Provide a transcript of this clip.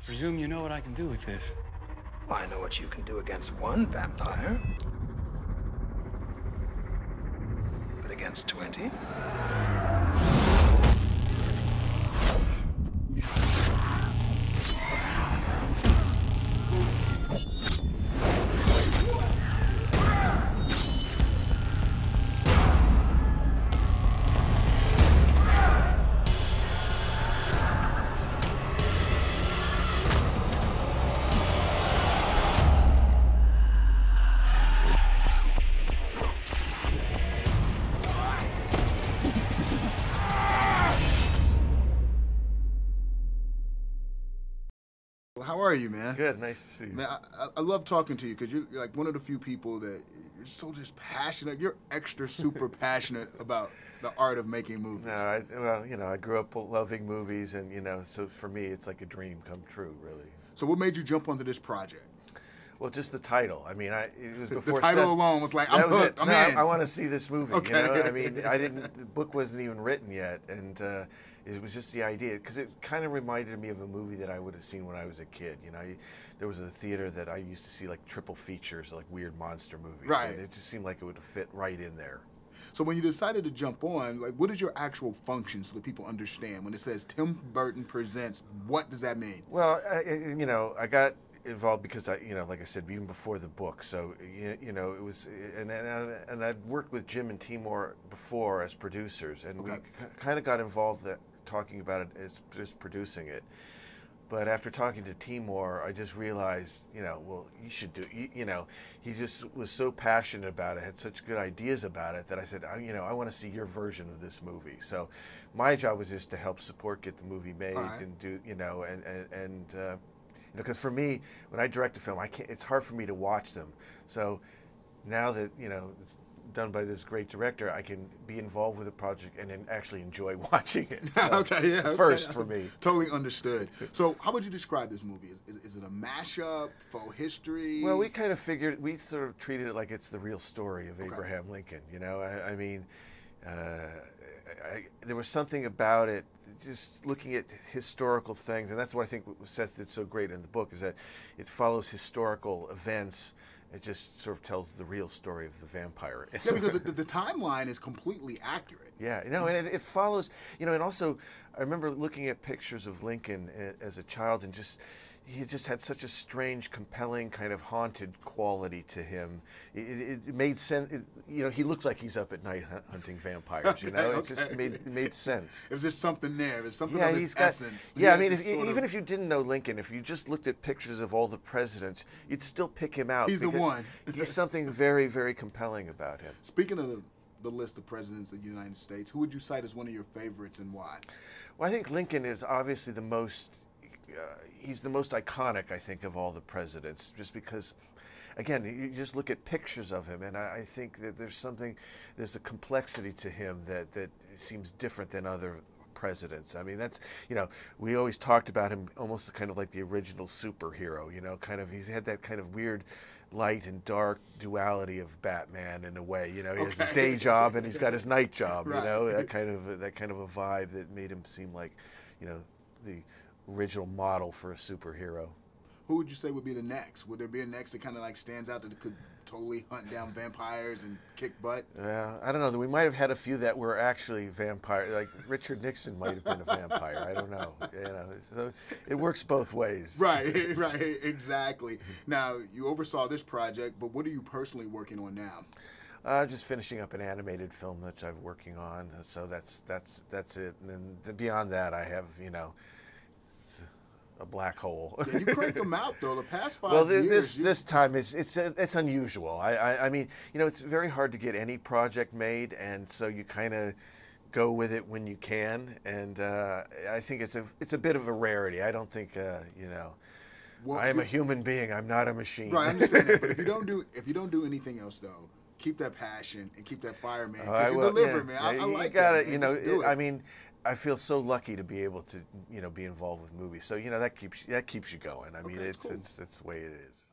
Presume you know what I can do with this. I know what you can do against one vampire. But against 20? How are you, man? Good, nice to see you. Man, I love talking to you because you're like one of the few people that you're so just passionate. You're extra super passionate about the art of making movies. No, well, you know, I grew up loving movies, and you know, so for me, it's like a dream come true, really. So, what made you jump onto this project? Well, just the title. I mean, it was before the title alone was like, I'm hooked. I'm in. I want to see this movie. Okay. You know, I mean, the book wasn't even written yet, and it was just the idea because it kind of reminded me of a movie that I would have seen when I was a kid. You know, there was a theater that I used to see like triple features, like weird monster movies, right? And it just seemed like it would fit right in there. So when you decided to jump on, like, what is your actual function so that people understand? When it says Tim Burton presents, what does that mean? Well, you know, I got involved because you know, like I said, even before the book. So you know, it was, and I'd worked with Jim and Timur before as producers, and we kind of got involved talking about it as just producing it. But after talking to Timur, I just realized, you know, well, you should do, you know, he just was so passionate about it, had such good ideas about it that I said, you know, I want to see your version of this movie. So my job was just to help support, get the movie made, and do, you know, and you know, because for me, when I direct a film, it's hard for me to watch them. So now that, you know, it's done by this great director, I can be involved with the project and then actually enjoy watching it. So first for me. Totally understood. So how would you describe this movie? Is it a mashup, faux history? Well, we kind of figured, we sort of treated it like it's the real story of Abraham Lincoln. You know, I mean, there was something about it, just looking at historical things, and that's what I think Seth did so great in the book, is that it follows historical events. It just sort of tells the real story of the vampire. Yeah, because the timeline is completely accurate. Yeah, no, and it follows, you know, and also I remember looking at pictures of Lincoln as a child, and he just had such a strange, compelling, kind of haunted quality to him. It made sense. You know, he looked like he's up at night hunting vampires. You know, it just made sense. It was just something there. There's something of his essence. Yeah, I mean, even if you didn't know Lincoln, if you just looked at pictures of all the presidents, you'd still pick him out. He's the one. He's something very, very compelling about him. Speaking of the list of presidents of the United States, who would you cite as one of your favorites and why? Well, I think Lincoln is obviously the most. He's the most iconic, I think, of all the presidents, just because, again, you just look at pictures of him, and I think that there's a complexity to him that seems different than other presidents. I mean, that's, you know, we always talked about him almost kind of like the original superhero, you know, kind of, he's had that kind of weird light and dark duality of Batman in a way, you know, he has his day job and he's got his night job, you know, that kind of a vibe that made him seem like, you know, the original model for a superhero. Who would you say would be the next? Would there be a next that kind of like stands out that could totally hunt down vampires and kick butt? Yeah, I don't know. We might have had a few that were actually vampires. Like Richard Nixon might have been a vampire. I don't know. You know, so it works both ways. Right, exactly. Now, you oversaw this project, but what are you personally working on now? Just finishing up an animated film that I'm working on. So that's it. And then beyond that, I have, you know, a black hole. Yeah, you crank them out though. The past 5 years. Well, this time it's unusual. I mean, you know, it's very hard to get any project made, and so you kind of go with it when you can. And I think it's a bit of a rarity. I don't think you know. Well, I am a human being. I'm not a machine. Right, I understand that. But if you don't do anything else though, keep that passion and keep that fire, man. Because you deliver, man. I like that. You know, I mean, I feel so lucky to be able to, you know, be involved with movies. So, you know, that keeps you going. I mean, it's the way it is.